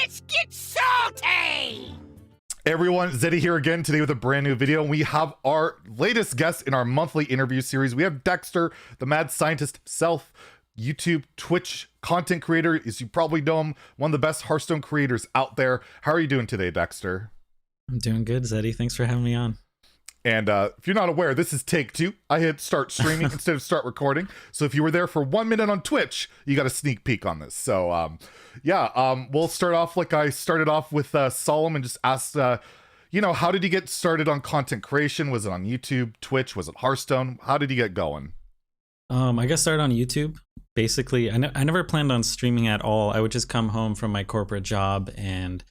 Let's get salty! Hey everyone, Zeddy here again today with a brand new video. We have our latest guest in our monthly interview series. We have Dekkster, the mad scientist himself, YouTube, Twitch content creator, as you probably know him, one of the best Hearthstone creators out there. How are you doing today, Dekkster? I'm doing good, Zeddy. Thanks for having me on. And if you're not aware, this is take two. I hit start streaming instead of start recording. So if you were there for 1 minute on Twitch, you got a sneak peek on this. So we'll start off like I started off with Solomon, just asked, how did you get started on content creation? Was it on YouTube, Twitch? Was it Hearthstone? How did you get going? I got started on YouTube. Basically, I never planned on streaming at all. I would just come home from my corporate job and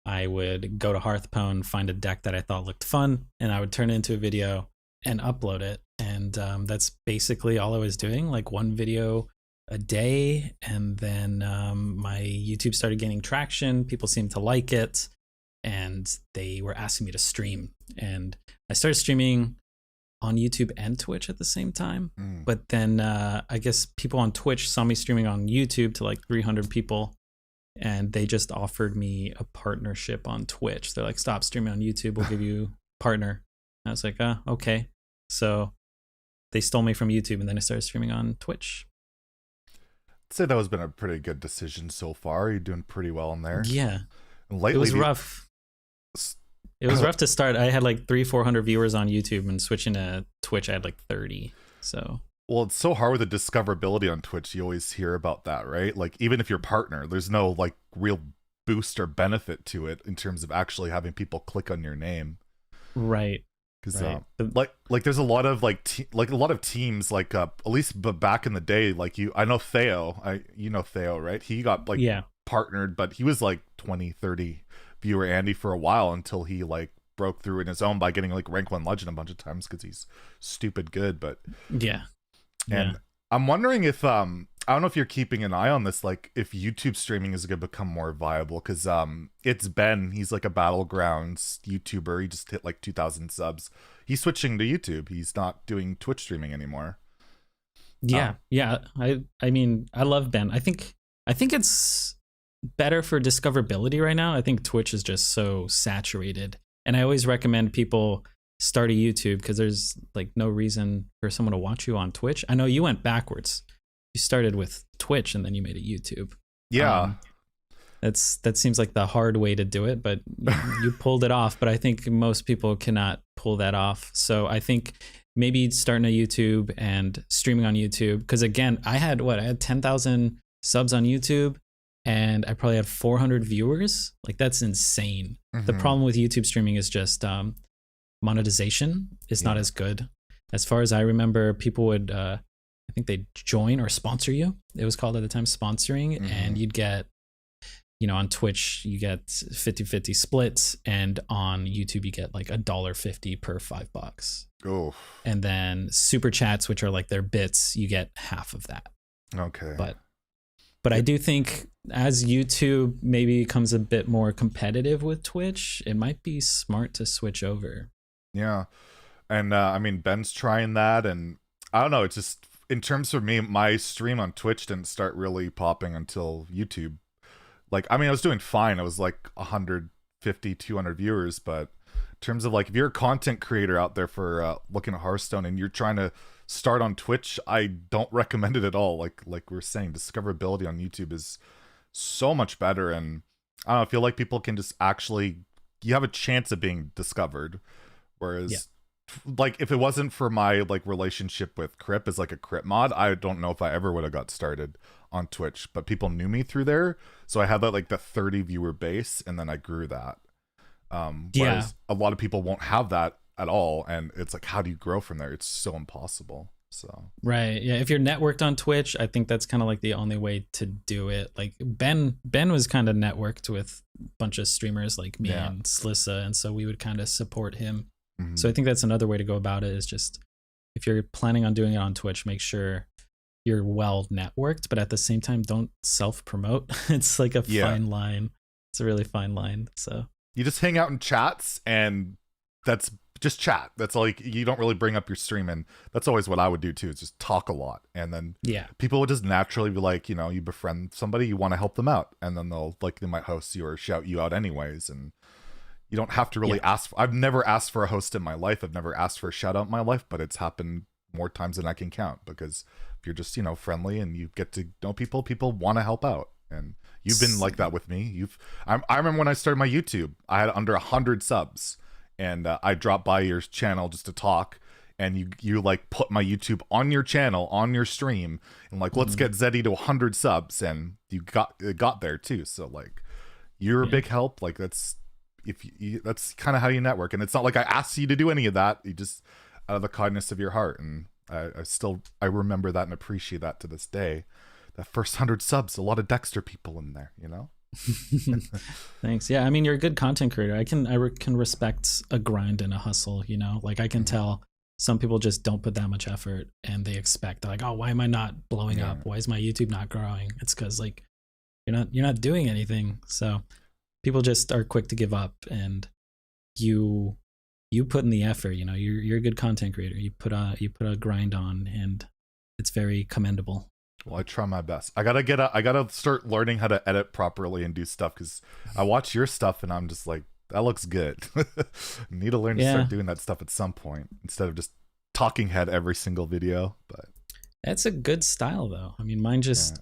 I would go to Hearthstone, find a deck that I thought looked fun, and I would turn it into a video and upload it. And that's basically all I was doing, like one video a day. And then my YouTube started gaining traction. People seemed to like it, and they were asking me to stream. And I started streaming on YouTube and Twitch at the same time. But then I guess people on Twitch saw me streaming on YouTube to like 300 people. And they just offered me a partnership on Twitch. They're like, stop streaming on YouTube, we'll give you a partner. And I was like, okay. So they stole me from YouTube, and then I started streaming on Twitch. I'd say that has been a pretty good decision so far. You're doing pretty well in there. Yeah. And lately, it was rough. It was rough to start. I had like 300-400 viewers on YouTube, and switching to Twitch, I had like 30. So... Well, it's so hard with the discoverability on Twitch. You always hear about that, right? Like, even if you're partner, there's no like real boost or benefit to it in terms of actually having people click on your name, right? Because like there's a lot of a lot of teams at least back in the day, like I know Theo, Theo, right? He got partnered, but he was like 20-30 viewer Andy for a while until he like broke through in his own by getting like rank 1 legend a bunch of times because he's stupid good. But yeah. And I'm wondering if I don't know if you're keeping an eye on this, like if YouTube streaming is going to become more viable, because it's Ben. He's like a Battlegrounds YouTuber. He just hit like 2,000 subs. He's switching to YouTube. He's not doing Twitch streaming anymore. Yeah. I mean, I love Ben. I think it's better for discoverability right now. I think Twitch is just so saturated, and I always recommend people start a YouTube because there's like no reason for someone to watch you on Twitch. I know you went backwards. You started with Twitch and then you made a YouTube. Yeah. That seems like the hard way to do it, but you pulled it off. But I think most people cannot pull that off. So I think maybe starting a YouTube and streaming on YouTube, because again, I had 10,000 subs on YouTube and I probably had 400 viewers. Like, that's insane. Mm-hmm. The problem with YouTube streaming is just monetization is not as good. As far as I remember, people would I think they'd join or sponsor you. It was called at the time sponsoring. Mm-hmm. And you'd get, on Twitch you get 50-50 splits, and on YouTube you get like $1.50 per $5. Oh. And then super chats, which are like their bits, you get half of that. Okay. But I do think as YouTube maybe becomes a bit more competitive with Twitch, it might be smart to switch over. Yeah. And I mean, Ben's trying that, and I don't know, it's just in terms of me, my stream on Twitch didn't start really popping until YouTube. Like, I mean, I was doing fine. I was like 150, 200 viewers, but in terms of like, if you're a content creator out there for looking at Hearthstone and you're trying to start on Twitch, I don't recommend it at all. Like we're saying, discoverability on YouTube is so much better, and I don't know, I feel like people can just you have a chance of being discovered. Whereas, like, if it wasn't for my like relationship with Crip as like a Crip mod, I don't know if I ever would have got started on Twitch. But people knew me through there, so I had that like the 30 viewer base, and then I grew that. Whereas a lot of people won't have that at all, and it's like, how do you grow from there? It's so impossible. So right, yeah. If you're networked on Twitch, I think that's kind of like the only way to do it. Like Ben was kind of networked with a bunch of streamers like me and Slissa, and so we would kind of support him. Mm-hmm. So I think that's another way to go about it, is just if you're planning on doing it on Twitch, make sure you're well networked, but at the same time, don't self-promote. It's like a fine line. It's a really fine line. So you just hang out in chats, and that's just chat. That's like, you don't really bring up your stream, and that's always what I would do too, is just talk a lot. And then people would just naturally be like, you know, you befriend somebody, you want to help them out, and then they might host you or shout you out anyways. And you don't have to really ask. I've never asked for a host in my life. I've never asked for a shout out in my life, but it's happened more times than I can count, because if you're just, you know, friendly and you get to know people, people want to help out. And you've been like that with me. I remember when I started my YouTube, I had under 100 subs, and I dropped by your channel just to talk, and you like put my YouTube on your channel, on your stream, and like, let's get Zeddy to 100 subs, and you got there too. So like, you're a big help. Like that's kind of how you network. And it's not like I asked you to do any of that. You just, out of the kindness of your heart. And I remember that and appreciate that to this day. That first 100 subs, a lot of Dekkster people in there, you know. Thanks. Yeah, I mean, you're a good content creator. I can respect a grind and a hustle, you know. Like I can tell some people just don't put that much effort, and they expect, they're like, oh, why am I not blowing up? Why is my YouTube not growing? It's because like you're not doing anything. So people just are quick to give up, and you put in the effort. You know, you're a good content creator. You put a grind on, and it's very commendable. Well, I try my best. I gotta start learning how to edit properly and do stuff, because I watch your stuff and I'm just like, that looks good. Need to learn to start doing that stuff at some point, instead of just talking head every single video. But that's a good style though. I mean, mine just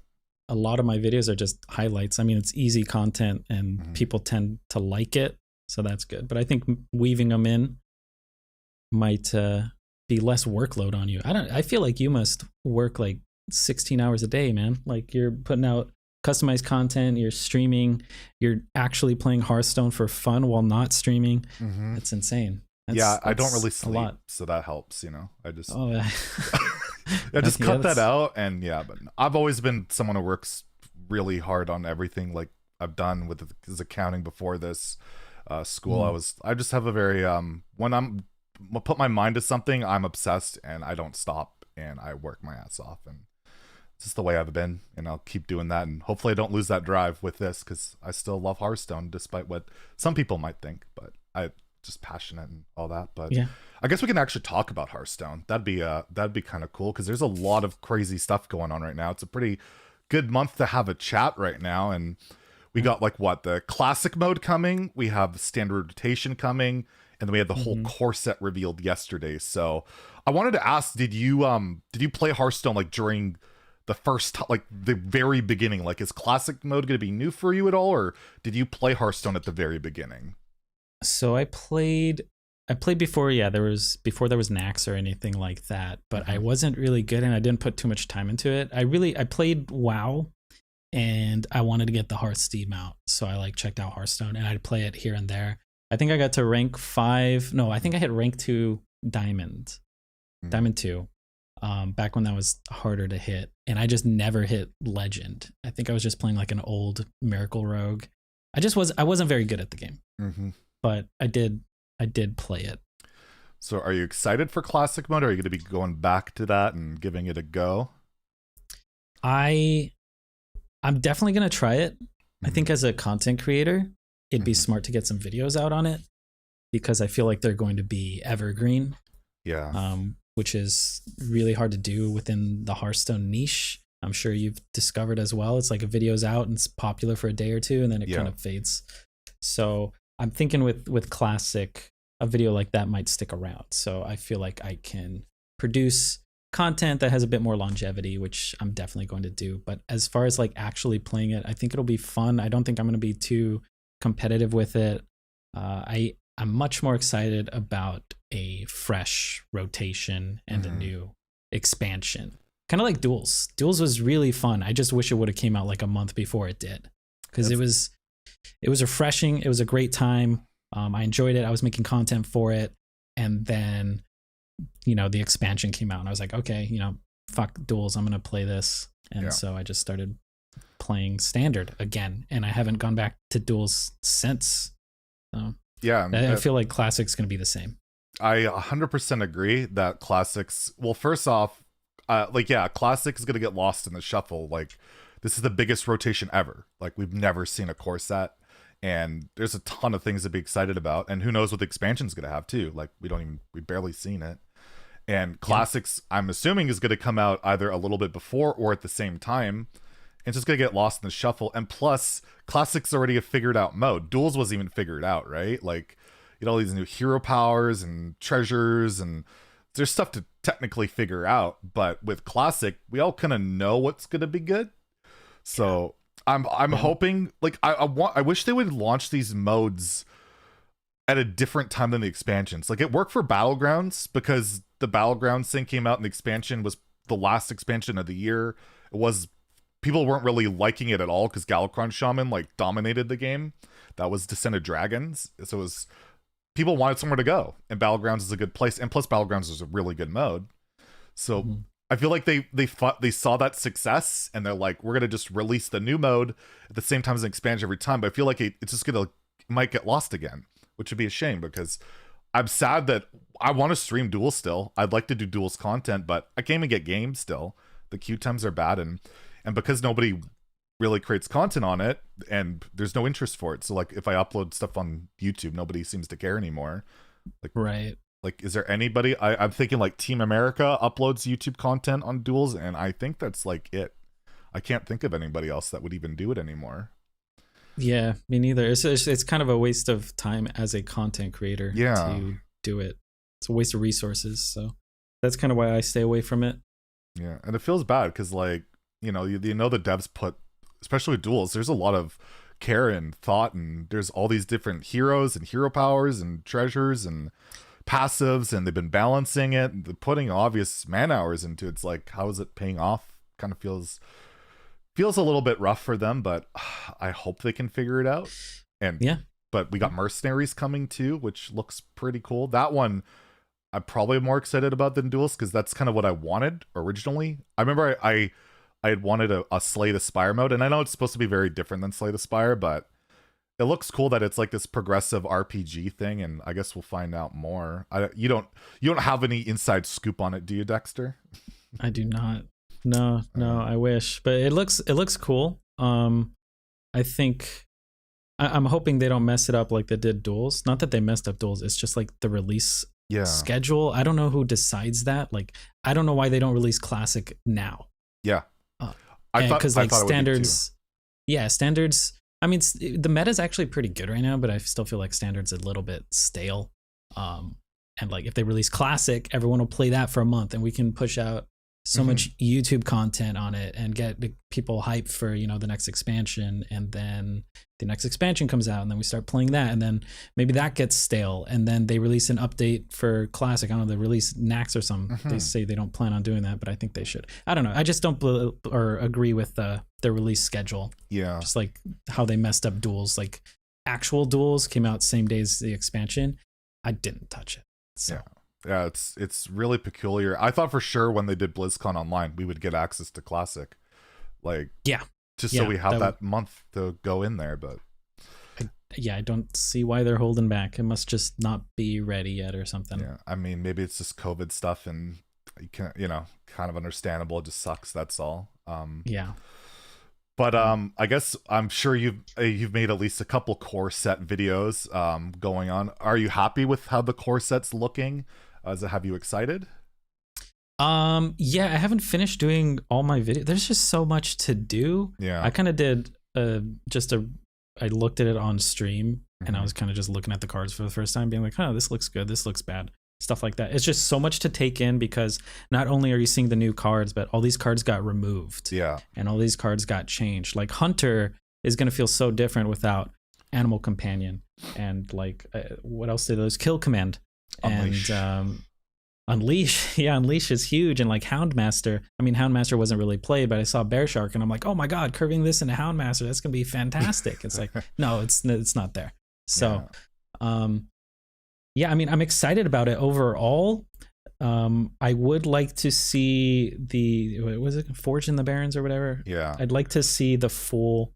a lot of my videos are just highlights. I mean, it's easy content, and people tend to like it, so that's good. But I think weaving them in might be less workload on you. I feel like you must work like 16 hours a day, man. Like you're putting out customized content, you're streaming, you're actually playing Hearthstone for fun while not streaming. That's insane. That's I don't really sleep, so that helps, you know. I just I just Okay, cut that out. And but I've always been someone who works really hard on everything. Like I've done with his accounting before this school. I just have a very when I'm put my mind to something, I'm obsessed, and I don't stop, and I work my ass off. And it's just the way I've been, and I'll keep doing that. And hopefully I don't lose that drive with this, because I still love Hearthstone, despite what some people might think. But I just passionate and all that. But I guess we can actually talk about Hearthstone. That'd be kind of cool, because there's a lot of crazy stuff going on right now. It's a pretty good month to have a chat right now. And we got like the classic mode coming, we have the standard rotation coming, and then we had the whole core set revealed yesterday. So I wanted to ask, did you play Hearthstone like during the the very beginning? Like, is classic mode going to be new for you at all, or did you play Hearthstone at the very beginning? So I played before there was Nax or anything like that, but I wasn't really good, and I didn't put too much time into it. I played WoW, and I wanted to get the Hearthstone out, so I like checked out Hearthstone, and I'd play it here and there. I think I got to rank 5. No, I think I hit rank 2 diamond 2, back when that was harder to hit, and I just never hit legend. I think I was just playing like an old miracle rogue. I wasn't very good at the game, but I did play it. So are you excited for classic mode, or are you going to be going back to that and giving it a go? I'm definitely going to try it. I think as a content creator, it'd be smart to get some videos out on it, because I feel like they're going to be evergreen. Which is really hard to do within the Hearthstone niche. I'm sure you've discovered as well. It's like a video's out and it's popular for a day or two, and then it kind of fades. So I'm thinking with classic, a video like that might stick around. So I feel like I can produce content that has a bit more longevity, which I'm definitely going to do. But as far as like actually playing it, I think it'll be fun. I don't think I'm going to be too competitive with it. I'm much more excited about a fresh rotation and a new expansion. Kind of like Duels. Duels was really fun. I just wish it would have came out like a month before it did, because it was refreshing. It was a great time. I enjoyed it. I was making content for it, and then the expansion came out, and I was like, okay, fuck Duels. I'm gonna play this, and so I just started playing standard again, and I haven't gone back to Duels since. So I feel like Classic's gonna be the same. I 100% agree that Classics. Well, first off, Classic is gonna get lost in the shuffle. Like, this is the biggest rotation ever. Like, we've never seen a core set, and there's a ton of things to be excited about, and who knows what the expansion's gonna have too. Like we barely seen it. And Classics, I'm assuming, is going to come out either a little bit before or at the same time. It's just going to get lost in the shuffle. And plus, Classics already a figured out mode. Duels wasn't even figured out, right? Like, you know, all these new hero powers and treasures, and there's stuff to technically figure out. But with Classic, we all kind of know what's going to be good. So I'm hoping, like, I wish they would launch these modes at a different time than the expansions. Like, it worked for Battlegrounds because the Battlegrounds thing came out and the expansion was the last expansion of the year. It was, people weren't really liking it at all because Galakrond Shaman like dominated the game. That was Descent of Dragons. So it was, people wanted somewhere to go, and Battlegrounds is a good place. And plus Battlegrounds is a really good mode. So I feel like they saw that success and they're like, we're gonna just release the new mode at the same time as an expansion every time. But I feel like it's just gonna, it might get lost again, which would be a shame because I'm sad that I want to stream Duels still. I'd like to do Duels content, but I can't even get games still. The queue times are bad, and because nobody really creates content on it, and there's no interest for it. So like, if I upload stuff on YouTube, nobody seems to care anymore. Like, right? Like, is there anybody? I'm thinking like Team America uploads YouTube content on Duels, and I think that's like it. I can't think of anybody else that would even do it anymore. Yeah, me neither. It's kind of a waste of time as a content creator to do it. It's a waste of resources. So that's kind of why I stay away from it. Yeah, and it feels bad because, like, you know the devs put, especially with Duels, there's a lot of care and thought, and there's all these different heroes and hero powers and treasures and passives, and they've been balancing it and putting obvious man hours into it. It's like, how is it paying off? Kind of feels a little bit rough for them, but I hope they can figure it out. And but we got Mercenaries coming too, which looks pretty cool. That one I'm probably more excited about than Duels because that's kind of what I wanted originally. I remember I had wanted a Slay the Spire mode, and I know it's supposed to be very different than Slay the Spire, but it looks cool that it's like this progressive RPG thing, and I guess we'll find out more. You don't have any inside scoop on it, do you, Dekkster? I do not. No, I wish, but it looks cool. I think I'm hoping they don't mess it up like they did Duels. Not that they messed up Duels. It's just like the release schedule. I don't know who decides that. Like, I don't know why they don't release Classic now. Yeah, because like standards. Yeah, standards. I mean, the meta is actually pretty good right now, but I still feel like standards a little bit stale. And like if they release Classic, everyone will play that for a month, and we can push out so much YouTube content on it and get people hyped for, you know, the next expansion. And then the next expansion comes out, and then we start playing that, and then maybe that gets stale, and then they release an update for Classic. I don't know, they release Nax or something. They say they don't plan on doing that, but I think they should. I don't know. I just don't agree with their release schedule. Yeah. Just like how they messed up Duels. Like, actual Duels came out same day as the expansion. I didn't touch it. So. Yeah, it's really peculiar. I thought for sure when they did BlizzCon Online, we would get access to Classic. Like, so we have that month to go in there, but I don't see why they're holding back. It must just not be ready yet or something. Yeah, I mean, maybe it's just COVID stuff, and you can, kind of understandable. It just sucks. That's all. But I guess I'm sure you've made at least a couple core set videos going on. Are you happy with how the core set's looking? Does it have you excited? I haven't finished doing all my videos. There's just so much to do. Yeah, I kind of did I looked at it on stream, and I was kind of just looking at the cards for the first time, being like, oh, this looks good, this looks bad, stuff like that. It's just so much to take in because not only are you seeing the new cards, but all these cards got removed. Yeah, and all these cards got changed. Like Hunter is going to feel so different without Animal Companion, and like what else did those? Kill Command. Unleash. And Unleash. Yeah, Unleash is huge. And like Houndmaster. I mean, Houndmaster wasn't really played, but I saw Bear Shark and I'm like, oh my God, curving this into Houndmaster, that's gonna be fantastic. It's like, no, it's not there. So I mean, I'm excited about it overall. I would like to see was it Forge in the Barrens or whatever? Yeah. I'd like to see the full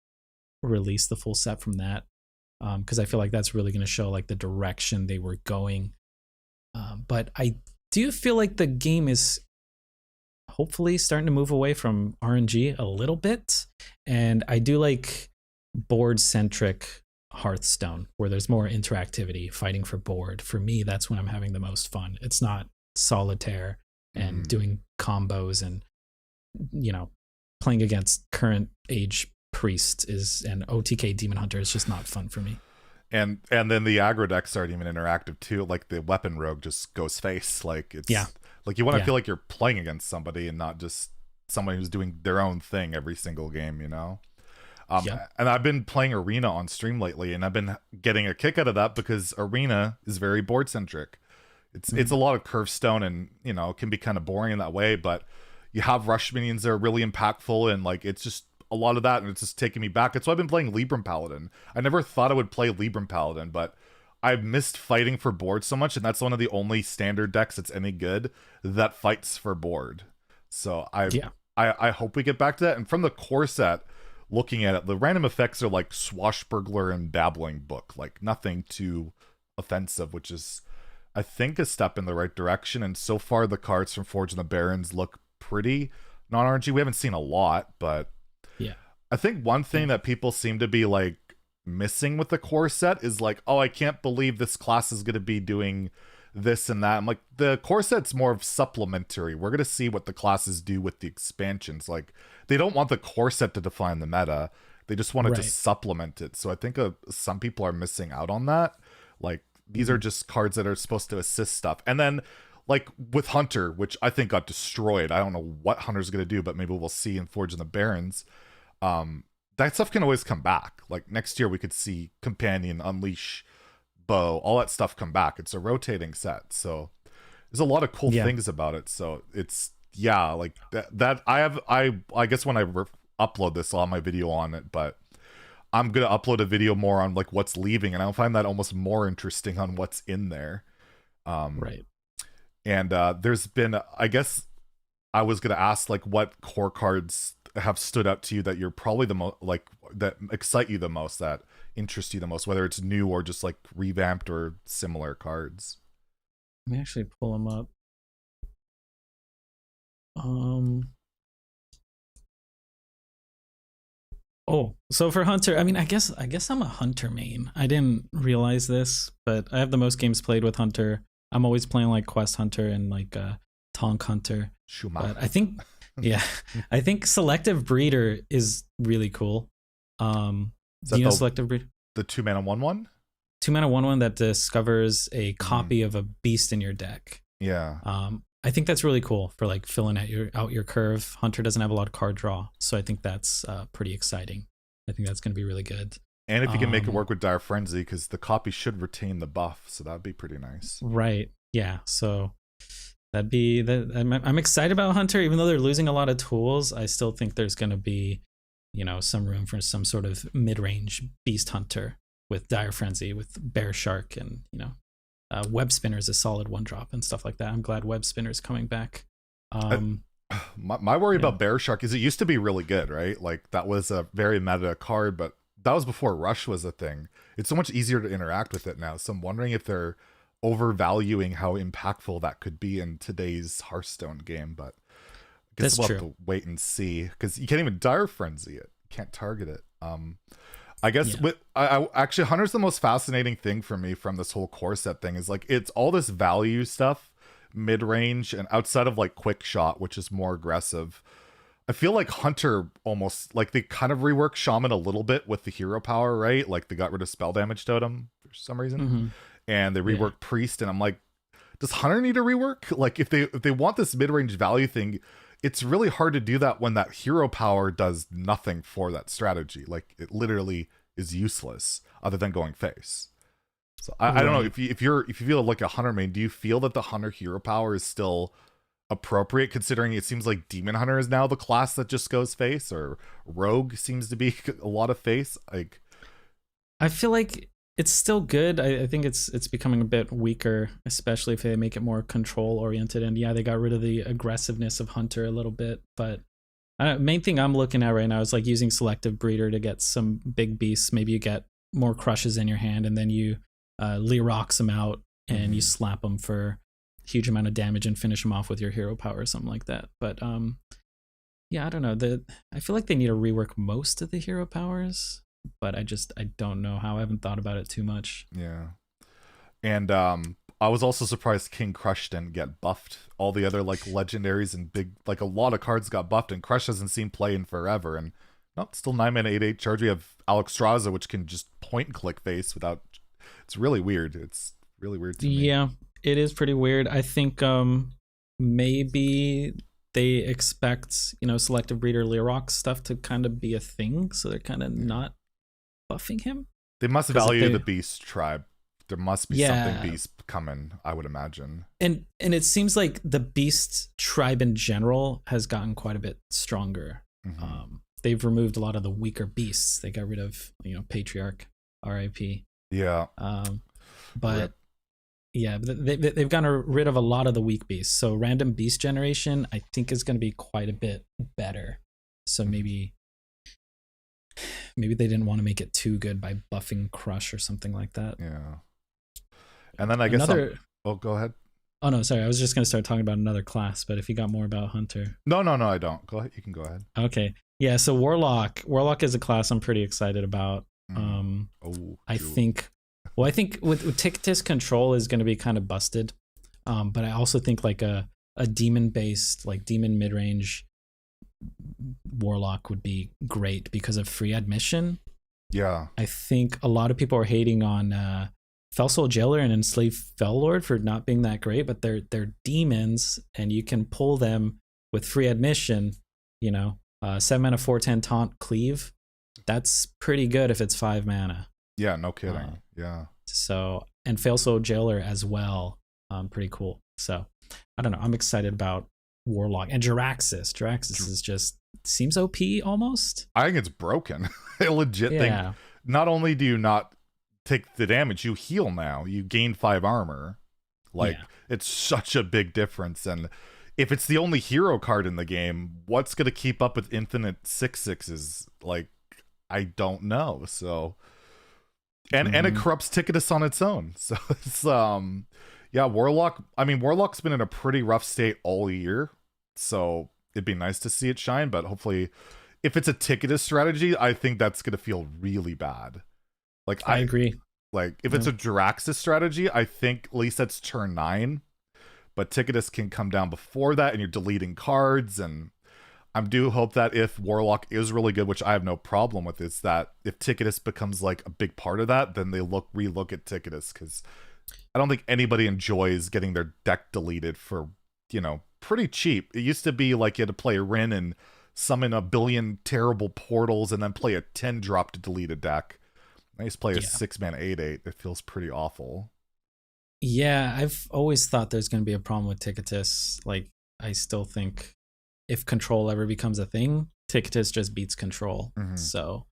release, the full set from that. Because I feel like that's really gonna show like the direction they were going. But I do feel like the game is hopefully starting to move away from RNG a little bit. And I do like board-centric Hearthstone, where there's more interactivity, fighting for board. For me, that's when I'm having the most fun. It's not solitaire and doing combos and, you know, playing against current age priests and OTK demon hunter is just not fun for me. And then the aggro decks aren't even interactive too. Like the weapon rogue just goes face. Like it's like you want to feel like you're playing against somebody and not just somebody who's doing their own thing every single game, you know? And I've been playing Arena on stream lately, and I've been getting a kick out of that because Arena is very board centric. It's a lot of curve stone, and you know, it can be kind of boring in that way, but you have rush minions that are really impactful, and like it's just a lot of that, and it's just taking me back. It's why I've been playing Libram Paladin. I never thought I would play Libram Paladin, but I've missed fighting for board so much, and that's one of the only standard decks that's any good that fights for board. So I hope we get back to that. And from the core set, looking at it, the random effects are like Swashbuckler and Babbling Book, like nothing too offensive, which is, I think, a step in the right direction. And so far, the cards from Forge and the Barons look pretty non-RNG. We haven't seen a lot, but yeah, I think one thing that people seem to be like missing with the core set is like, oh, I can't believe this class is going to be doing this and that. I'm like, the core set's more of supplementary. We're going to see what the classes do with the expansions. Like, they don't want the core set to define the meta. They just want it to supplement it. So I think some people are missing out on that. Like, these are just cards that are supposed to assist stuff. And then, like, with Hunter, which I think got destroyed. I don't know what Hunter's going to do, but maybe we'll see in Forge and the Barons. That stuff can always come back. Like, next year we could see Companion, Unleash, Bow, all that stuff come back. It's a rotating set. So there's a lot of cool things about it. So it's, like that I guess when I upload this, I'll have my video on it, but I'm going to upload a video more on like what's leaving, and I'll find that almost more interesting on what's in there. Right. And there's been, I guess I was going to ask like what core cards have stood out to you that you're probably the most, like, that excite you the most, that interest you the most, whether it's new or just like revamped or similar cards. Let me actually pull them up. Oh, so for Hunter, I mean, I guess I'm a Hunter main. I didn't realize this, but I have the most games played with Hunter. I'm always playing like Quest Hunter and like Tonk Hunter. But I think I think Selective Breeder is really cool. Is you know Selective Breeder? The 2-mana 1/1? 2-mana 1/1 that discovers a copy of a beast in your deck. Yeah. I think that's really cool for like filling out your curve. Hunter doesn't have a lot of card draw, so I think that's pretty exciting. I think that's going to be really good. And if you can make it work with Dire Frenzy, because the copy should retain the buff, so that'd be pretty nice. Right. Yeah. So that'd be that. I'm excited about Hunter, even though they're losing a lot of tools. I still think there's going to be, you know, some room for some sort of mid-range Beast Hunter with Dire Frenzy, with Bear Shark, and you know. Web Spinner is a solid 1-drop and stuff like that. I'm glad Web Spinner's coming back. My worry about Bear Shark is it used to be really good, right? Like that was a very meta card, but that was before Rush was a thing. It's so much easier to interact with it now. So I'm wondering if they're overvaluing how impactful that could be in today's Hearthstone game. But I guess we'll have to wait and see, because you can't even Dire Frenzy it. You can't target it. I guess I actually, Hunter's the most fascinating thing for me from this whole core set thing is like, it's all this value stuff, mid-range, and outside of like Quick Shot, which is more aggressive. I feel like Hunter almost, like they kind of reworked Shaman a little bit with the hero power, right? Like they got rid of spell damage totem for some reason, and they reworked Priest, and I'm like, does Hunter need a rework? Like if they want this mid-range value thing, it's really hard to do that when that hero power does nothing for that strategy. Like it literally is useless other than going face. So I don't know if you feel like a Hunter main, do you feel that the Hunter hero power is still appropriate, considering it seems like Demon Hunter is now the class that just goes face, or Rogue seems to be a lot of face? Like, I feel like it's still good. I think it's becoming a bit weaker, especially if they make it more control oriented. And yeah, they got rid of the aggressiveness of Hunter a little bit. But main thing I'm looking at right now is like using Selective Breeder to get some big beasts. Maybe you get more crushes in your hand, and then you Lerox them out and you slap them for a huge amount of damage and finish them off with your hero power or something like that. But yeah, I don't know. I feel like they need to rework most of the hero powers. but I don't know how. I haven't thought about it too much. Yeah. And I was also surprised King Crush didn't get buffed. All the other like legendaries and big, like a lot of cards got buffed, and Crush hasn't seen play in forever. And nope, still 9 mana 8/8 charge. We have Alexstrasza, which can just point and click face without. It's really weird. It's really weird to me. Yeah, it is pretty weird. I think maybe they expect, selective breeder Lerock stuff to kind of be a thing, so they're kind of not buffing him. They must value the Beast tribe. There must be something Beast coming, I would imagine. And it seems like the Beast tribe in general has gotten quite a bit stronger. Mm-hmm. They've removed a lot of the weaker beasts. They got rid of, Patriarch, RIP. Yeah. But Rip. yeah, they've gotten rid of a lot of the weak beasts. So random beast generation, I think, is going to be quite a bit better. So maybe they didn't want to make it too good by buffing Crush or something like that. Yeah. And then I guess oh, go ahead. Oh no, sorry. I was just going to start talking about another class, but if you got more about Hunter. No, I don't. Go ahead. You can go ahead. Okay. Yeah, so Warlock is a class I'm pretty excited about. I think with Tictus control is going to be kind of busted. But I also think like a demon based, like demon mid-range Warlock would be great because of free admission. Yeah. I think a lot of people are hating on Felsoul Jailer and Enslaved Fellord for not being that great, but they're demons and you can pull them with free admission, 7 mana 4/10 taunt cleave. That's pretty good if it's 5 mana. Yeah, no kidding. Yeah. So, and Felsoul Jailer as well. Pretty cool. So, I don't know. I'm excited about Warlock and Jaraxxus. Jaraxxus is just seems OP almost. I think it's broken. A legit thing. Not only do you not take the damage, you heal now. You gain 5 armor. It's such a big difference. And if it's the only hero card in the game, what's going to keep up with infinite 6/6s? Like, I don't know. So, and it corrupts Ticketus on its own. So it's Warlock. I mean, Warlock's been in a pretty rough state all year. So it'd be nice to see it shine, but hopefully, if it's a Ticketus strategy, I think that's going to feel really bad. Like I agree. Like if it's a Jaraxxus strategy, I think at least that's turn 9. But Ticketus can come down before that, and you're deleting cards. And I do hope that if Warlock is really good, which I have no problem with, is that if Ticketus becomes like a big part of that, then they relook at Ticketus, because I don't think anybody enjoys getting their deck deleted for, pretty cheap. It used to be like you had to play a Rin and summon a billion terrible portals and then play a 10-drop to delete a deck. I used to play a 6 mana 8/8. It feels pretty awful. Yeah, I've always thought there's going to be a problem with Ticketus. Like, I still think if control ever becomes a thing, Ticketus just beats control. Mm-hmm. So,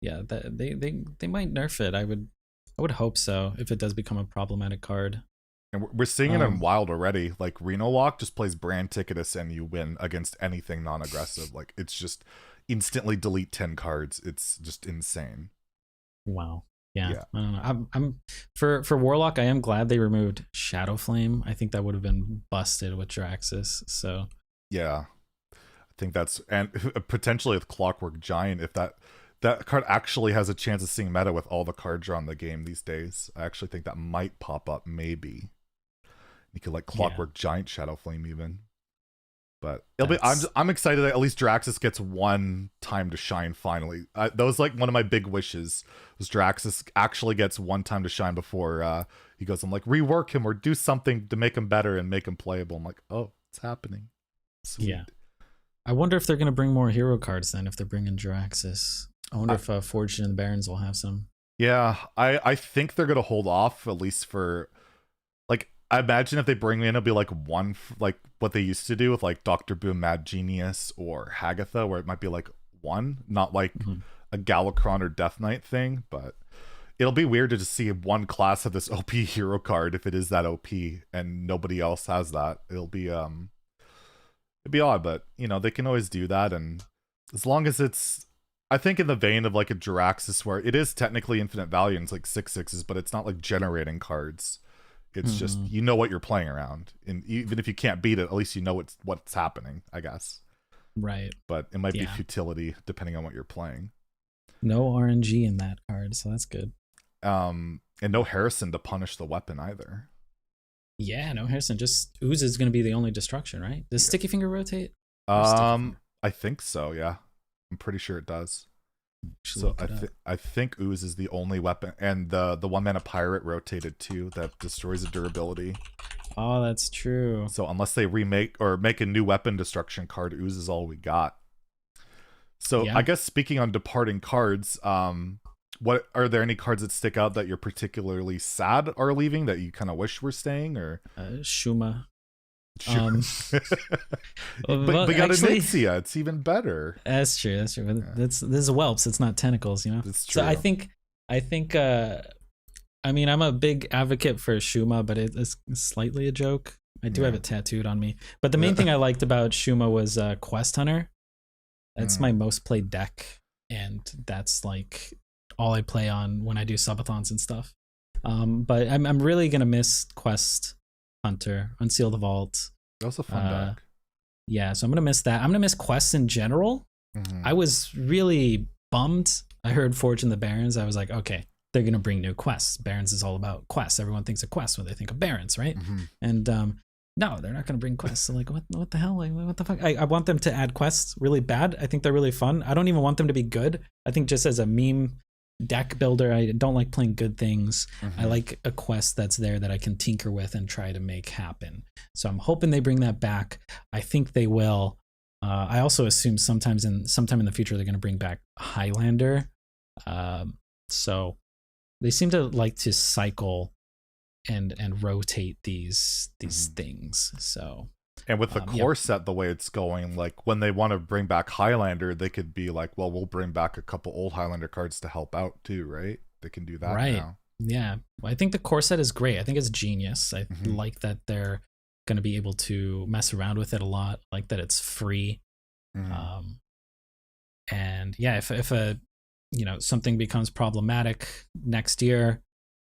yeah, they might nerf it. I would hope so if it does become a problematic card. And we're seeing it in Wild already. Like, Reno Lock just plays Brand Ticketus and you win against anything non-aggressive. Like, it's just instantly delete 10 cards. It's just insane. Wow. Yeah. I don't know. I'm for Warlock, I am glad they removed Shadow Flame. I think that would have been busted with Jaraxxus. So yeah, I think that's, and potentially with Clockwork Giant, if that card actually has a chance of seeing meta with all the card draw in the game these days. I actually think that might pop up. Maybe you could like Clockwork Giant Shadow Flame even. But it'll be. I'm excited that at least Jaraxxus gets one time to shine finally. That was like one of my big wishes. Was Jaraxxus actually gets one time to shine before he goes. I'm like, rework him or do something to make him better and make him playable. I'm like, oh, it's happening. Sweet. Yeah. I wonder if they're gonna bring more hero cards then. If they're bringing Jaraxxus, I wonder if Forged and the Barons will have some. Yeah, I think they're gonna hold off at least for like. I imagine if they bring in, it'll be like one, like what they used to do with like Dr. Boom, Mad Genius, or Hagatha, where it might be like one, not like a Galakron or Death Knight thing. But it'll be weird to just see one class have this OP hero card if it is that OP and nobody else has that. It'd be odd, but they can always do that. And as long as it's, I think in the vein of like a Jaraxxus, where it is technically infinite value and it's like 6/6s, but it's not like generating cards. It's just, what you're playing around. And even if you can't beat it, at least you know what's happening, I guess. Right. But it might be futility depending on what you're playing. No RNG in that card, so that's good. And no Harrison to punish the weapon either. Yeah, no Harrison. Just Ooze is going to be the only destruction, right? Does Sticky Finger rotate? I think so. Yeah, I'm pretty sure it does. So I think Ooze is the only weapon, and the 1-mana pirate rotated too that destroys the durability. Oh, that's true. So unless they remake or make a new weapon destruction card, Ooze is all we got. So Yeah. I guess speaking on departing cards, what are there any cards that stick out that you're particularly sad are leaving that you kind of wish were staying? Or Shuma. But we got actually, Nixia. It's even better. That's true. That's true. But this is whelps. It's not tentacles, you know. That's true. So I think. I mean, I'm a big advocate for Shuma, but it's slightly a joke. I do have it tattooed on me. But the main thing I liked about Shuma was Quest Hunter. That's my most played deck, and that's like all I play on when I do subathons and stuff. But I'm really gonna miss Quest Hunter, Unseal the Vault. That was a fun deck. Yeah, so I'm gonna miss that. I'm gonna miss quests in general. I was really bummed. I heard Forge and the Barons. I was like, okay, they're gonna bring new quests. Barons is all about quests. Everyone thinks of quests when they think of Barons, right? And no, they're not gonna bring quests. So like, what the hell? Like, what the fuck? I want them to add quests really bad. I think they're really fun. I don't even want them to be good. I think just as a meme deck builder, I don't like playing good things. I like a quest that's there that I can tinker with and try to make happen. So I'm hoping they bring that back. I think they will. I also assume sometime in the future they're going to bring back Highlander. So they seem to like to cycle and rotate these things. So. And with the core set, the way it's going, like when they want to bring back Highlander, they could be like, well, we'll bring back a couple old Highlander cards to help out too, right? They can do that now. Yeah. Well, I think the core set is great. I think it's genius. I like that they're going to be able to mess around with it a lot. I like that it's free. And yeah, if a something becomes problematic next year,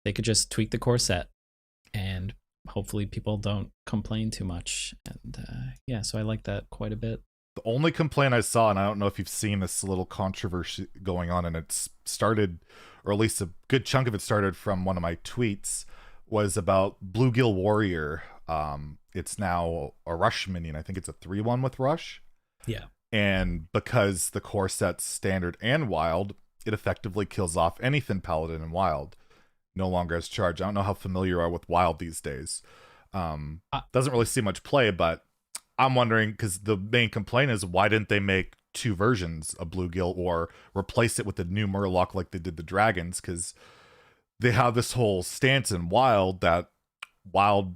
they could just tweak the core set and hopefully people don't complain too much. And yeah, so I like that quite a bit. The only complaint I saw, and I don't know if you've seen this little controversy going on, and it's started, or at least a good chunk of it started from one of my tweets, was about Bluegill Warrior. It's now a Rush minion. I think it's a 3/1 with Rush. Yeah. And because the core set's standard and wild, it effectively kills off anything Paladin and wild. No longer has charge. I don't know how familiar you are with wild these days. Doesn't really see much play, but I'm wondering, because the main complaint is, why didn't they make 2 versions of Bluegill or replace it with the new Murloc like they did the dragons? Because they have this whole stance in wild that wild,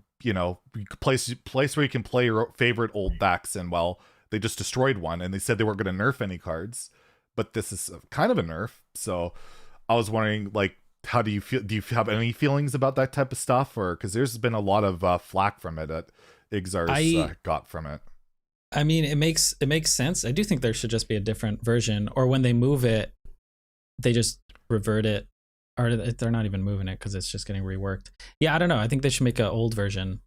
place where you can play your favorite old decks, and well, they just destroyed one, and they said they weren't going to nerf any cards, but this is kind of a nerf. So I was wondering, like, how do you feel? Do you have any feelings about that type of stuff, or because there's been a lot of flack from it that Igzar's got from it? I mean, it makes sense. I do think there should just be a different version, or when they move it, they just revert it, or they're not even moving it because it's just getting reworked. Yeah, I don't know. I think they should make an old version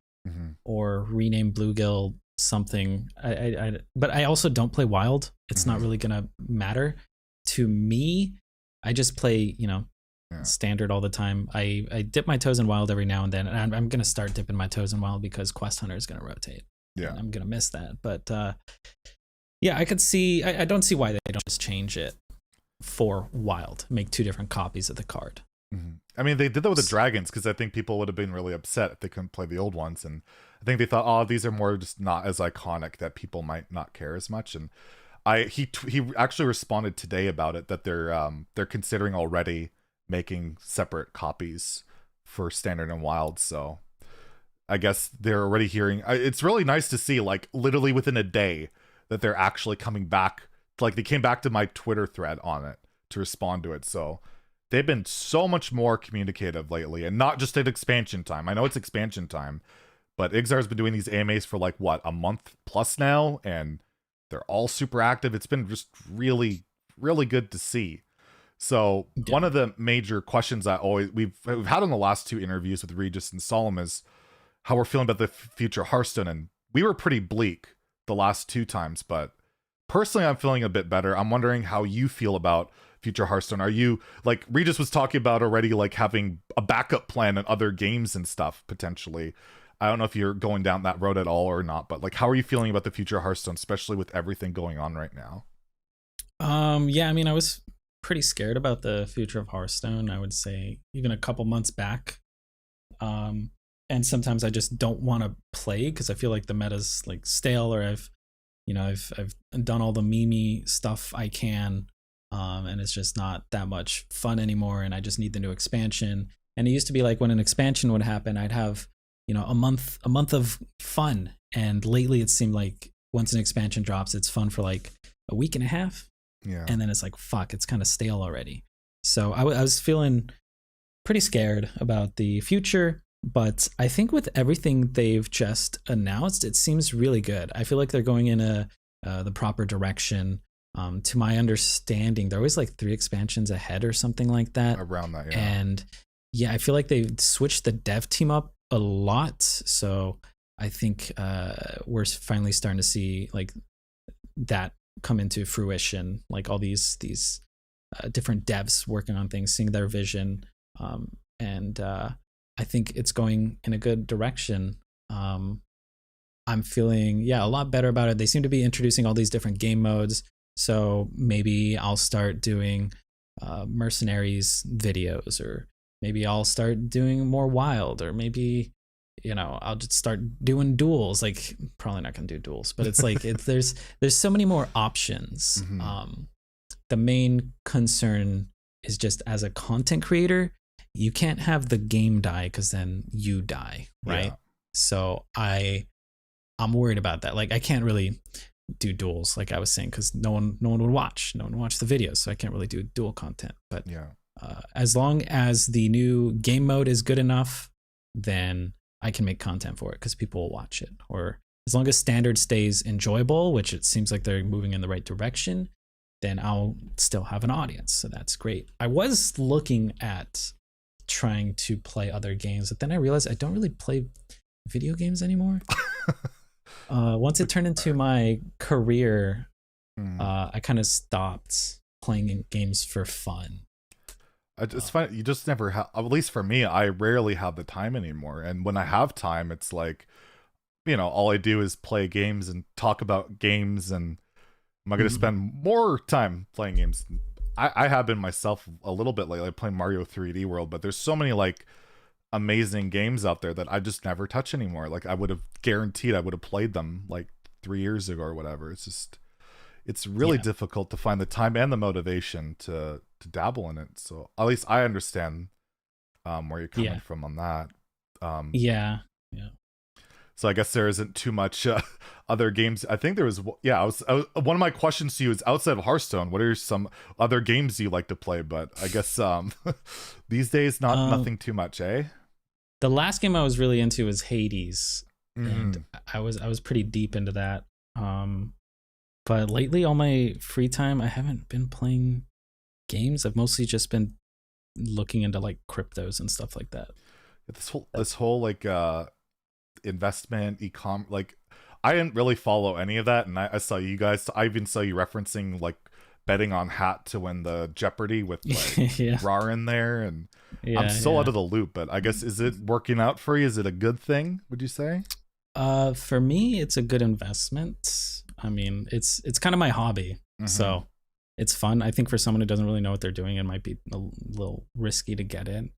or rename Bluegill something. But I also don't play wild. It's not really gonna matter to me. I just play, standard all the time. I dip my toes in wild every now and then, and I'm gonna start dipping my toes in wild because Quest Hunter is gonna rotate. Yeah, I'm gonna miss that. But yeah, I could see. I don't see why they don't just change it for wild, make 2 different copies of the card. I mean, they did that with the dragons because I think people would have been really upset if they couldn't play the old ones, and I think they thought, oh, these are more just not as iconic that people might not care as much. And he actually responded today about it, that they're considering already making separate copies for standard and wild. So I guess they're already hearing. It's really nice to see, like, literally within a day that they're actually coming back. Like, they came back to my Twitter thread on it to respond to it. So they've been so much more communicative lately, and not just at expansion time. I know it's expansion time, but Igzar's been doing these AMAs for like what, a month plus now, and they're all super active. It's been just really, really good to see. So one of the major questions we've had on the last 2 interviews with Regis and Solemn is how we're feeling about the future Hearthstone, and we were pretty bleak the last 2 times, but personally I'm feeling a bit better. I'm wondering how you feel about future Hearthstone? Are you, like Regis was talking about already, like having a backup plan and other games and stuff potentially? I don't know if you're going down that road at all or not, but like, how are you feeling about the future Hearthstone, especially with everything going on right now? Yeah, I mean, I was pretty scared about the future of Hearthstone, I would say even a couple months back. And sometimes I just don't want to play because I feel like the meta's like stale, or I've done all the meme stuff I can, and it's just not that much fun anymore, and I just need the new expansion. And it used to be like when an expansion would happen, I'd have, a month of fun, and lately it seemed like once an expansion drops, it's fun for like a week and a half, and then it's like, fuck, it's kind of stale already. So I was feeling pretty scared about the future. But I think with everything they've just announced, it seems really good. I feel like they're going in the proper direction. To my understanding, they're always like 3 expansions ahead or something like that. Around that, yeah. And yeah, I feel like they've switched the dev team up a lot. So I think we're finally starting to see like that come into fruition. Like all these different devs working on things, seeing their vision, and I think it's going in a good direction. I'm feeling, a lot better about it. They seem to be introducing all these different game modes. So maybe I'll start doing Mercenaries videos, or maybe I'll start doing more wild, or maybe, I'll just start doing duels. Like, probably not going to do duels, but it's like, there's so many more options. Mm-hmm. The main concern is just as a content creator, you can't have the game die because then you die, right? Yeah. So I'm worried about that. Like, I can't really do duels, like I was saying, because no one would watch. No one would watch the videos, so I can't really do duel content. But as long as the new game mode is good enough, then I can make content for it because people will watch it. Or as long as standard stays enjoyable, which it seems like they're moving in the right direction, then I'll still have an audience. So that's great. I was looking at trying to play other games, but then I realized I don't really play video games anymore. Once it turned into my career, I kind of stopped playing games for fun. It's fun. You just never have, at least for me, I rarely have the time anymore. And when I have time, it's like, all I do is play games and talk about games. And am I going to spend more time playing games? I have been myself a little bit lately. I play Mario 3D World, but there's so many like amazing games out there that I just never touch anymore. Like, I would have guaranteed I would have played them like 3 years ago or whatever. It's really difficult to find the time and the motivation to dabble in it. So at least I understand where you're coming from on that. Yeah. So I guess there isn't too much other games. I think there was, I was one of my questions to you is, outside of Hearthstone, what are some other games you like to play? But I guess these days, nothing too much, eh? The last game I was really into was Hades, and I was pretty deep into that. But lately, all my free time, I haven't been playing games. I've mostly just been looking into like cryptos and stuff like that. This whole like investment e-com, like I didn't really follow any of that, and I saw you guys, I even saw you referencing like betting on Hat to win the Jeopardy with like Rar in there, and I'm still out of the loop. But I guess, is it working out for you? Is it a good thing, would you say? For me, it's a good investment. I mean, it's kind of my hobby, so it's fun. I think for someone who doesn't really know what they're doing, it might be a little risky to get in.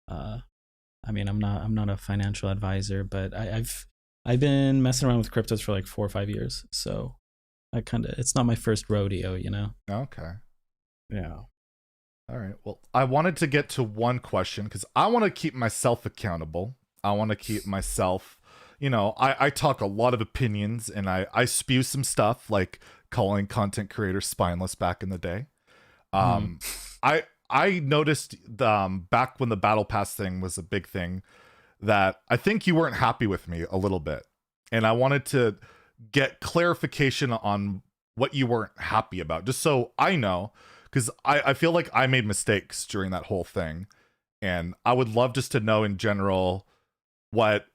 I mean, I'm not a financial advisor, but I've been messing around with cryptos for like 4 or 5 years, so it's not my first rodeo, Okay. Yeah. All right. Well, I wanted to get to one question because I want to keep myself accountable. I want to keep myself, I talk a lot of opinions, and I spew some stuff, like calling content creators spineless back in the day. I noticed back when the Battle Pass thing was a big thing, that I think you weren't happy with me a little bit. And I wanted to get clarification on what you weren't happy about, just so I know, because I feel like I made mistakes during that whole thing. And I would love just to know in general what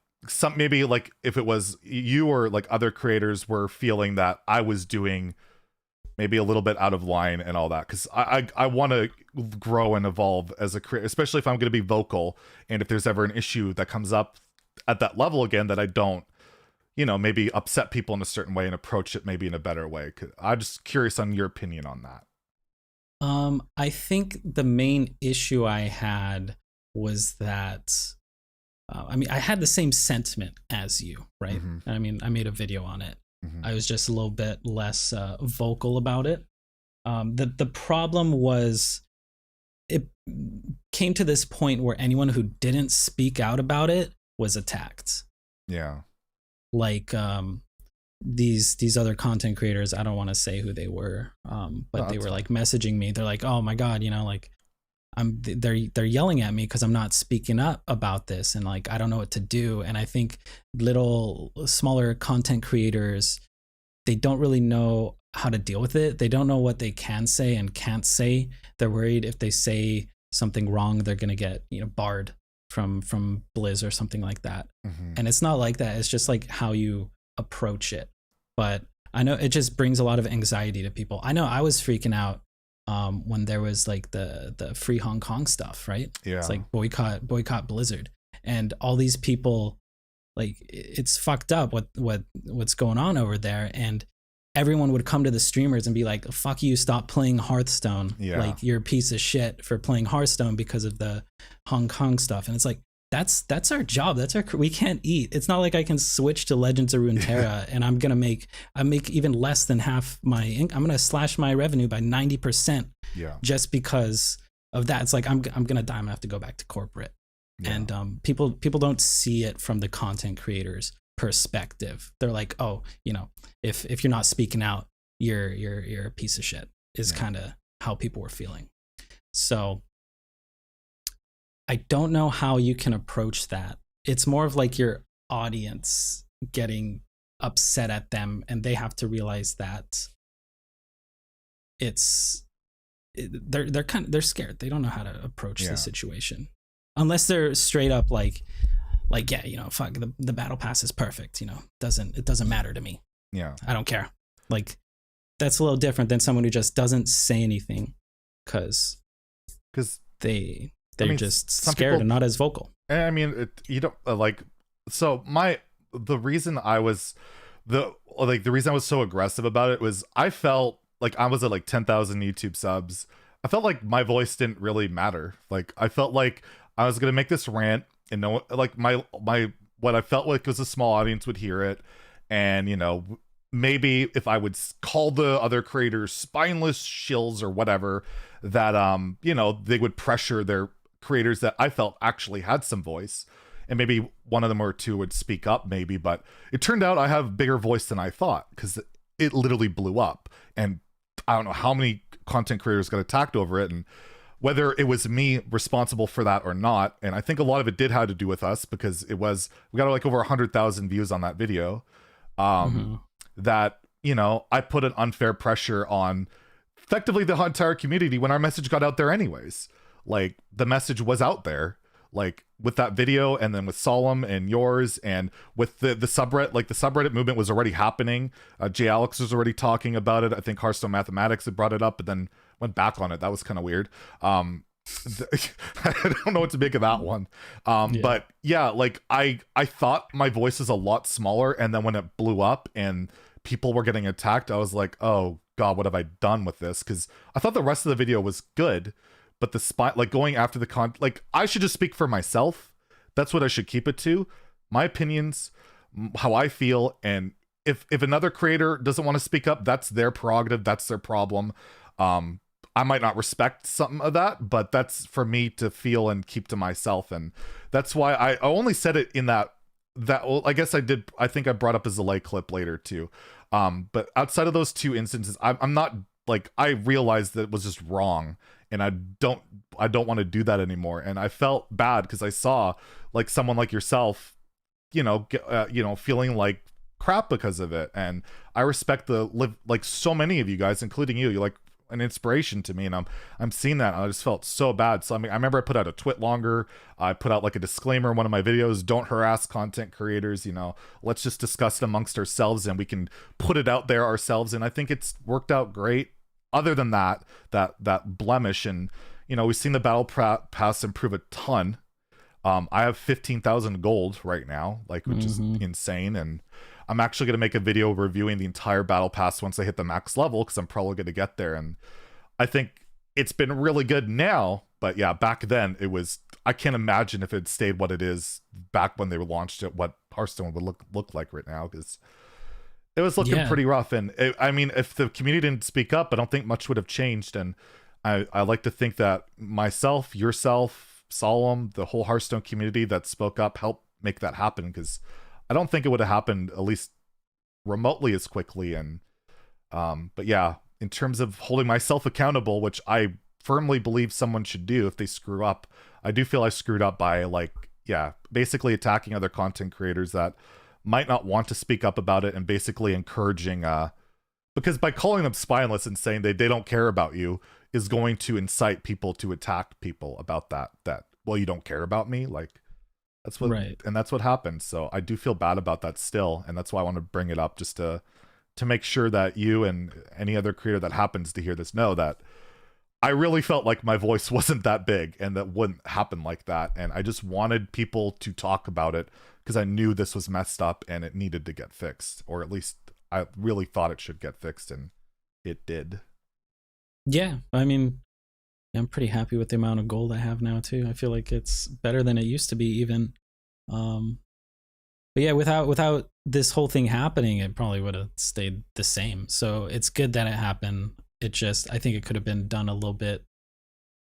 maybe like if it was you or like other creators were feeling that I was doing maybe a little bit out of line and all that, because I want to grow and evolve as a creator, especially if I'm going to be vocal, and if there's ever an issue that comes up at that level again, that I don't, you know, maybe upset people in a certain way and approach it maybe in a better way. I'm just curious on your opinion on that. I think the main issue I had was that I mean, I had the same sentiment as you, right? Mm-hmm. I mean, I made a video on it. Mm-hmm. I was just a little bit less vocal about it. The problem was, it came to this point where anyone who didn't speak out about it was attacked. Yeah. Like these other content creators, I don't want to say who they were, but they were like messaging me. They're like, "Oh my God, you know, like they're yelling at me because I'm not speaking up about this, and like I don't know what to do." And I think little smaller content creators, they don't really know how to deal with it. They don't know what they can say and can't say. They're worried if they say something wrong, they're gonna get, you know, barred from Blizz or something like that. Mm-hmm. And it's not like that. It's just like how you approach it. But I know it just brings a lot of anxiety to people. I know I was freaking out when there was like the free Hong Kong stuff, right? Yeah. It's like boycott Blizzard, and all these people, like, it's fucked up what's going on over there. And everyone would come to the streamers and be like, "Fuck you, stop playing Hearthstone. Yeah. Like, you're a piece of shit for playing Hearthstone because of the Hong Kong stuff." And it's like, that's our job. We can't eat. It's not like I can switch to Legends of Runeterra and I make even less than half I'm gonna slash my revenue by 90%. Yeah. Just because of that. It's like I'm gonna die. I'm gonna have to go back to corporate. Yeah. And people don't see it from the content creators' perspective. They're like, "Oh, you know, if you're not speaking out, you're a piece of shit," is kind of how people were feeling. So I don't know how you can approach that. It's more of like your audience getting upset at them, and they have to realize that they're scared. They don't know how to approach the situation, unless they're straight up like, yeah, you know, fuck, the battle pass is perfect. You know, it doesn't matter to me. Yeah, I don't care. Like, that's a little different than someone who just doesn't say anything because they're just scared and not as vocal. I mean, you don't like. So the reason I was so aggressive about it was I felt like I was at like 10,000 YouTube subs. I felt like my voice didn't really matter. Like, I felt like I was gonna make this rant, and no, like my what I felt like was a small audience would hear it, and you know, maybe if I would call the other creators spineless shills or whatever, that you know, they would pressure their creators that I felt actually had some voice, and maybe one of them or two would speak up maybe. But it turned out I have bigger voice than I thought, because it literally blew up, and I don't know how many content creators got attacked over it, and whether it was me responsible for that or not. And I think a lot of it did have to do with us, because we got like over 100,000 views on that video. That, you know, I put an unfair pressure on effectively the entire community when our message got out there anyways. Like, the message was out there, like with that video, and then with Solemn and yours, and with the subreddit. Like, the subreddit movement was already happening. J Alex was already talking about it. I think Hearthstone Mathematics had brought it up, but then went back on it. That was kind of weird. I don't know what to make of that one. But yeah, like I thought my voice is a lot smaller, and then when it blew up and people were getting attacked, I was like, oh God, what have I done with this? Because I thought the rest of the video was good, but like going after like, I should just speak for myself. That's what I should keep it to. My opinions, how I feel, and if another creator doesn't want to speak up, that's their prerogative, that's their problem. I might not respect something of that, but that's for me to feel and keep to myself. And that's why I only said it in that well, I guess I did. I think I brought up a Zelay clip later too. But outside of those two instances, I'm not, like, I realized that it was just wrong, and I don't want to do that anymore. And I felt bad because I saw like someone like yourself, you know, feeling like crap because of it. And I respect like so many of you guys, including you. You're like, an inspiration to me, and I'm seeing that, and I just felt so bad. So I mean, I remember I put out a twit longer. I put out like a disclaimer in one of my videos: don't harass content creators. Let's just discuss it amongst ourselves, and we can put it out there ourselves. And I think it's worked out great. Other than that blemish, and we've seen the battle pass improve a ton. I have 15,000 gold right now, like, which is insane, and I'm actually going to make a video reviewing the entire battle pass once I hit the max level, because I'm probably going to get there, and I think it's been really good now. But yeah, back then I can't imagine if it stayed what it is back when they launched it, what Hearthstone would look like right now, because it was looking pretty rough. And I mean, if the community didn't speak up, I don't think much would have changed. And I like to think that myself, yourself, Solemn, the whole Hearthstone community that spoke up helped make that happen, because I don't think it would have happened at least remotely as quickly. And but yeah, in terms of holding myself accountable, which I firmly believe someone should do if they screw up, I do feel I screwed up by basically attacking other content creators that might not want to speak up about it, and basically encouraging because by calling them spineless and saying they don't care about you is going to incite people to attack people about that well, you don't care about me, like that's what and that's what happened. So I do feel bad about that still, and that's why I want to bring it up, just to make sure that you and any other creator that happens to hear this know that I really felt like my voice wasn't that big, and that wouldn't happen like that, and I just wanted people to talk about it, because I knew this was messed up and it needed to get fixed, or at least I really thought it should get fixed, and it did. Yeah, I mean, I'm pretty happy with the amount of gold I have now too. I feel like it's better than it used to be even. But yeah, without this whole thing happening, it probably would have stayed the same. So it's good that it happened. I think it could have been done a little bit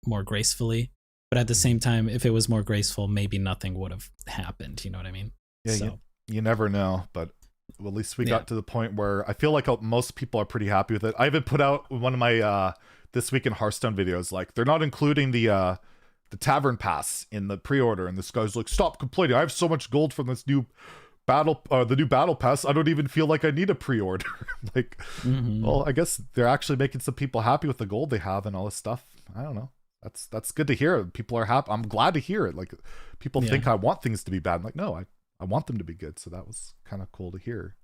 more gracefully. But at the same time, if it was more graceful, maybe nothing would have happened. You know what I mean? Yeah, so you never know. But well, at least we got to the point where I feel like most people are pretty happy with it. I even put out one of my This Week in Hearthstone videos, like, they're not including the Tavern Pass in the pre-order, and this guy's like, stop complaining, I have so much gold from this new the new battle pass, I don't even feel like I need a pre-order. Like, well, I guess they're actually making some people happy with the gold they have and all this stuff. I don't know. That's good to hear. People are happy. I'm glad to hear it. Like, people think I want things to be bad. I'm like, no, I want them to be good. So that was kind of cool to hear.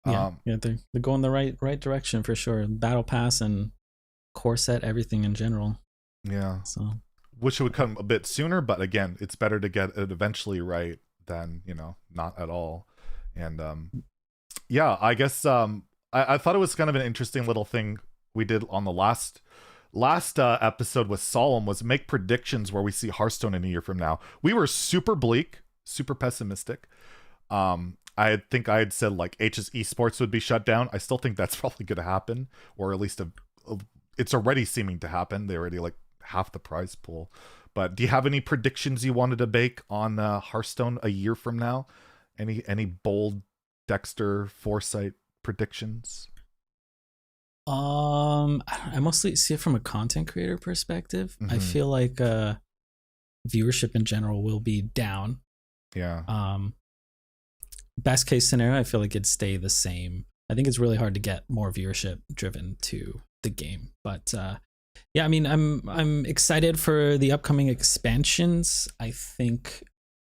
Yeah, they're going the right direction for sure. Battle pass and core set, everything in general. Yeah. So wish it would come a bit sooner, but again, it's better to get it eventually right than, not at all. And yeah, I guess I thought it was kind of an interesting little thing we did on the last episode with Solemn, was make predictions where we see Hearthstone in a year from now. We were super bleak, super pessimistic. I think I had said like HS Esports would be shut down. I still think that's probably going to happen, or at least it's already seeming to happen. They already like half the prize pool. But do you have any predictions you wanted to bake on Hearthstone a year from now? Any bold Dekkster foresight predictions? I mostly see it from a content creator perspective. I feel like viewership in general will be down. Yeah. Best case scenario, I feel like it'd stay the same. I think it's really hard to get more viewership driven to the game, but yeah, I mean, I'm excited for the upcoming expansions. I think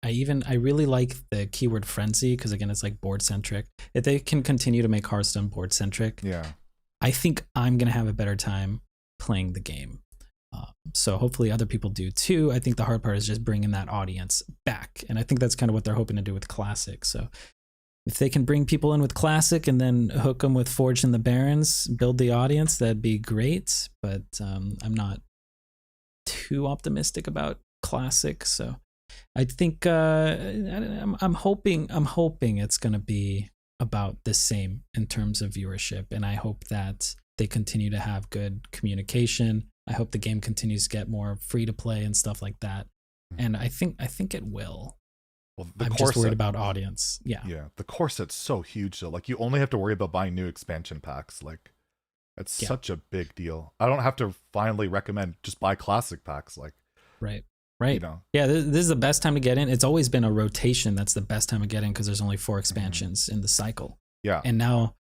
I really like the keyword frenzy, because again, it's like board centric. If they can continue to make Hearthstone board centric, yeah, I think I'm gonna have a better time playing the game. So hopefully other people do too. I think the hard part is just bringing that audience back, and I think that's kind of what they're hoping to do with Classic. So if they can bring people in with Classic and then hook them with Forged in the Barrens, build the audience, that'd be great. But I'm not too optimistic about Classic, so I think I'm hoping it's gonna be about the same in terms of viewership, and I hope that they continue to have good communication. I hope the game continues to get more free to play and stuff like that, and I think it will. Well, I'm just worried about audience. Yeah, the core set's so huge though. Like, you only have to worry about buying new expansion packs. Like, that's such a big deal. I don't have to finally recommend just buy classic packs. Like, right. Yeah, this is the best time to get in. It's always been a rotation. That's the best time to get in, because there's only 4 expansions in the cycle. Yeah, and now,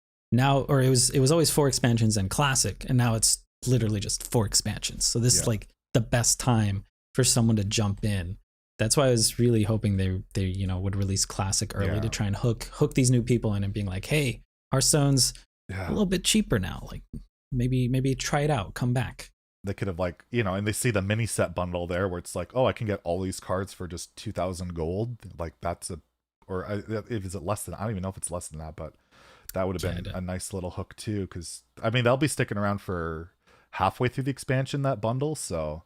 or it was always 4 expansions and classic, and now it's literally just 4 expansions. So this is Yeah. like the best time for someone to jump in. That's why I was really hoping they you know would release Classic early to try and hook these new people in and being like, hey, Hearthstone's a little bit cheaper now. Like maybe try it out, come back. They could have like, you know, and they see the mini set bundle there where it's like, oh, I can get all these cards for just 2,000 gold. Like that's if is it less than, I don't even know if it's less than that, but that would have been a nice little hook too. Cause I mean, they'll be sticking around for halfway through the expansion, that bundle. So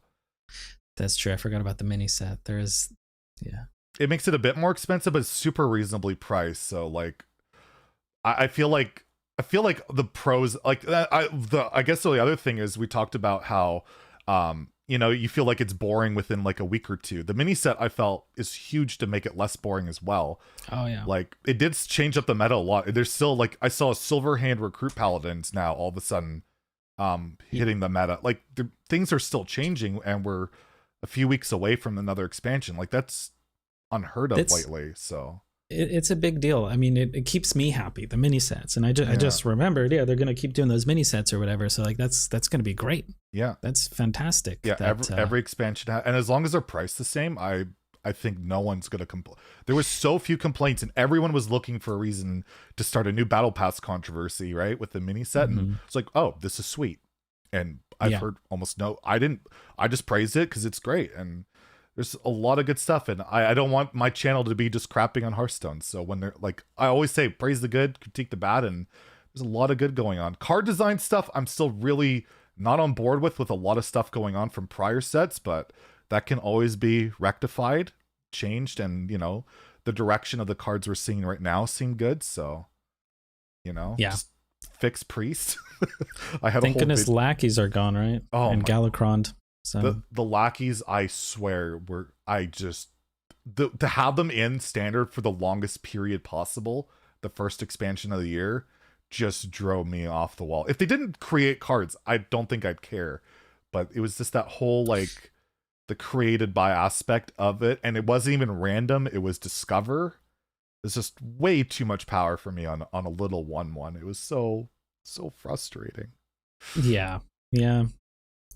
that's true. I forgot about the mini set. It makes it a bit more expensive, but it's super reasonably priced. So like, I feel like the pros, like I guess the other thing is we talked about how, you know, you feel like it's boring within like a week or two. The mini set I felt is huge to make it less boring as well. Oh yeah. Like it did change up the meta a lot. There's still like, I saw Silver Hand Recruit Paladins now all of a sudden, hitting the meta. Like things are still changing and we're a few weeks away from another expansion. Like that's unheard of lately. So it's a big deal. I mean, it keeps me happy, the mini sets. And I just remembered, they're going to keep doing those mini sets or whatever. So like, that's going to be great. Yeah. That's fantastic. Yeah. Every expansion. And as long as they're priced the same, I think no one's going to complain. There was so few complaints and everyone was looking for a reason to start a new battle pass controversy, right? With the mini set. And it's like, oh, this is sweet. And I've heard almost I just praised it because it's great. And there's a lot of good stuff, and I don't want my channel to be just crapping on Hearthstone. So when they're like, I always say praise the good, critique the bad, and there's a lot of good going on. Card design stuff, I'm still really not on board with a lot of stuff going on from prior sets, but that can always be rectified, changed, and you know, the direction of the cards we're seeing right now seem good. So, you know, just fix Priest. Thank goodness lackeys are gone, right? Oh, and Galacrond. So the lackeys, I swear, to have them in standard for the longest period possible, the first expansion of the year, just drove me off the wall. If they didn't create cards, I don't think I'd care. But it was just that whole like the created by aspect of it, and it wasn't even random. It was discover. It's just way too much power for me on a little 1/1. It was so frustrating. Yeah.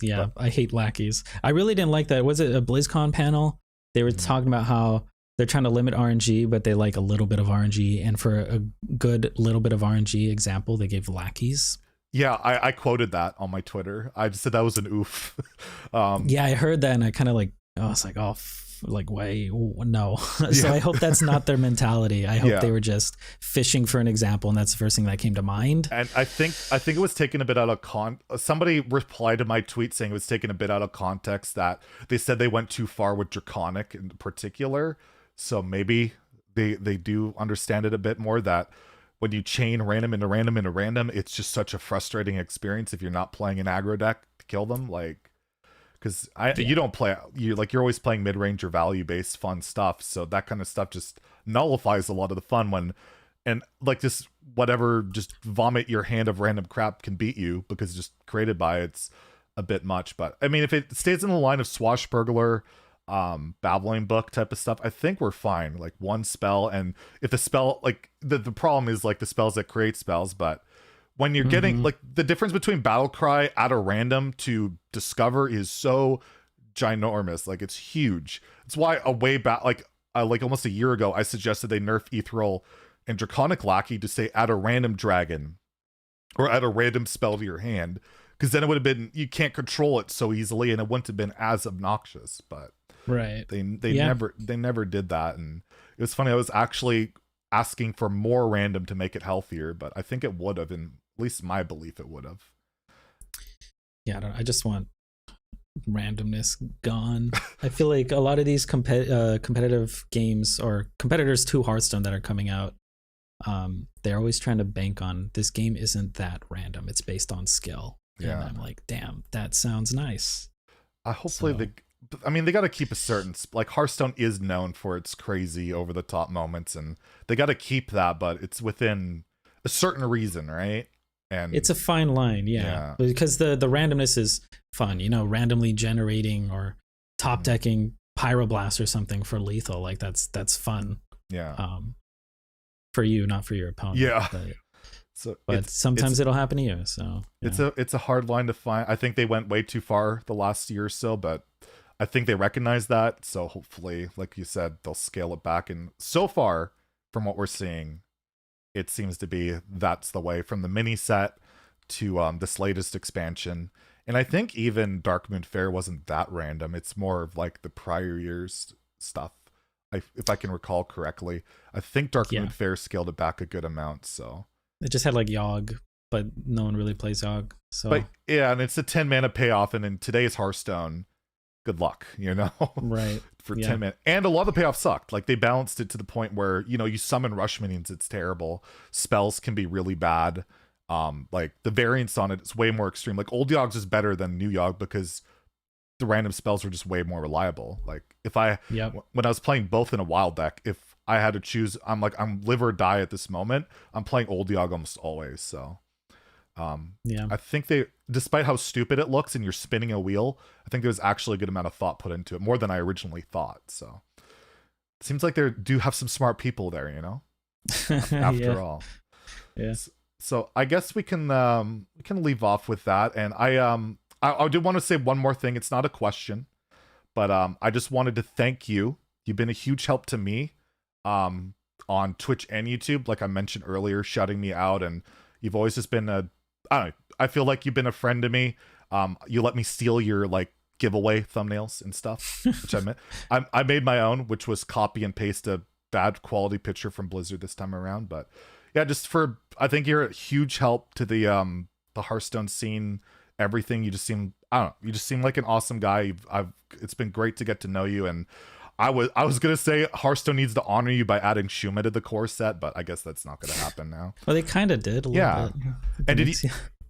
But I hate lackeys. I really didn't like that. Was it a BlizzCon panel? They were talking about how they're trying to limit RNG, but they like a little bit of RNG. And for a good little bit of RNG example, they gave lackeys. Yeah, I quoted that on my Twitter. I just said that was an oof. Yeah, I heard that and I kind of like, I was like, wait, no. So I hope that's not their mentality. I hope they were just fishing for an example, and that's the first thing that came to mind. And I think it was taken a bit out of somebody replied to my tweet saying it was taken a bit out of context, that they said they went too far with Draconic in particular. So maybe they do understand it a bit more, that when you chain random into random into random, it's just such a frustrating experience if you're not playing an aggro deck to kill them. Like, because you don't play, you're always playing mid-range or value-based fun stuff, so that kind of stuff just nullifies a lot of the fun and like just whatever, just vomit your hand of random crap can beat you because it's just created by it's a bit much. But I mean, if it stays in the line of swashbuckler, babbling book type of stuff, I think we're fine. Like one spell, and if the spell, like the problem is like the spells that create spells, but when you're getting like the difference between battle cry at a random to discover is so ginormous. Like it's huge. It's why a way back, like almost a year ago, I suggested they nerf Ethereal and Draconic Lackey to say add a random dragon or add a random spell to your hand. Because then it would have been, you can't control it so easily and it wouldn't have been as obnoxious. But they never did that. And it was funny. I was actually asking for more random to make it healthier, but I think it would have, in at least my belief, it would have. Yeah, I just want randomness gone. I feel like a lot of these competitive games or competitors to Hearthstone that are coming out, they're always trying to bank on this game isn't that random. It's based on skill. Yeah. And I'm like, damn, that sounds nice. Hopefully they got to keep a certain, like Hearthstone is known for its crazy over the top moments, and they got to keep that, but it's within a certain reason, right? And it's a fine line, yeah. Because the randomness is fun, you know, randomly generating or top decking Pyroblast or something for lethal, like that's fun. Yeah. For you, not for your opponent. Yeah. But but sometimes it'll happen to you. So it's a hard line to find. I think they went way too far the last year or so, but I think they recognize that. So hopefully, like you said, they'll scale it back. And so far, from what we're seeing, it seems to be that's the way, from the mini set to this latest expansion. And I think even Darkmoon Faire wasn't that random. It's more of like the prior year's stuff. If I can recall correctly, I think Darkmoon Faire scaled it back a good amount. So it just had like Yogg, but no one really plays Yogg. So but yeah, and it's a 10 mana payoff, and in today's Hearthstone, good luck, you know? Right. For 10 mana. And a lot of the payoffs sucked. Like they balanced it to the point where, you know, you summon rush minions, it's terrible. Spells can be really bad. Like the variance on it is way more extreme. Like old Yogg's is better than new Yogg because the random spells are just way more reliable. Like if I when I was playing both in a wild deck, if I had to choose, I'm live or die at this moment. I'm playing old Yogg almost always. So I think they, despite how stupid it looks and you're spinning a wheel, I think there was actually a good amount of thought put into it, more than I originally thought. So it seems like they do have some smart people there, you know, after all. Yeah. So I guess we can leave off with that. And I do want to say one more thing. It's not a question, but I just wanted to thank you. You've been a huge help to me on Twitch and YouTube, like I mentioned earlier, shouting me out, and you've always just been I feel like you've been a friend to me. You let me steal your like giveaway thumbnails and stuff, which I made my own, which was copy and paste a bad quality picture from Blizzard this time around. But yeah, I think you're a huge help to the Hearthstone scene. Everything, you just seem like an awesome guy. It's been great to get to know you, and I was gonna say Hearthstone needs to honor you by adding Shuma to the core set, but I guess that's not gonna happen now. Well, they kind of did a little bit. And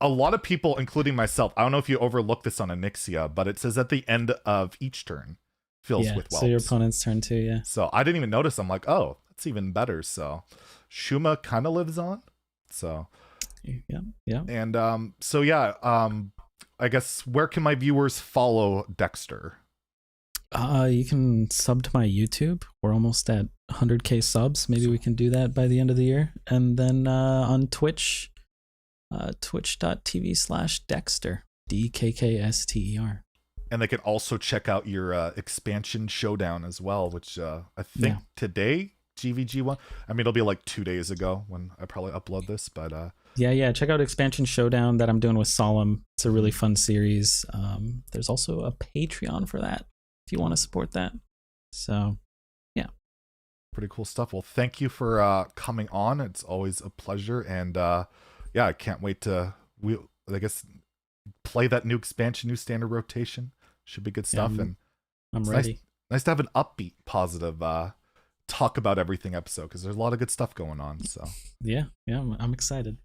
a lot of people, including myself, I don't know if you overlooked this on Onyxia, but it says at the end of each turn fills with whelps. So your opponent's turn too, yeah. So I didn't even notice. I'm like, oh, that's even better. So Shuma kind of lives on. So yeah. And so yeah, I guess where can my viewers follow Dekkster? You can sub to my YouTube. We're almost at 100k subs. Maybe we can do that by the end of the year. And then on Twitch, twitch.tv/Dekkster, DKKSTER. And they can also check out your expansion showdown as well, which I think today, GVG1. I mean, it'll be like 2 days ago when I probably upload this, but yeah, check out Expansion Showdown that I'm doing with Solemn. It's a really fun series. There's also a Patreon for that if you want to support that. So yeah, pretty cool stuff. Well, thank you for coming on. It's always a pleasure, and yeah, I can't wait to I guess play that new expansion, new standard rotation. Should be good stuff. Yeah, and I'm ready. Nice to have an upbeat, positive talk about everything episode, because there's a lot of good stuff going on. So yeah, I'm excited.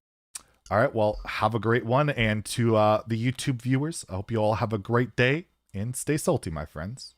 All right, well, have a great one. And to the YouTube viewers, I hope you all have a great day and stay salty, my friends.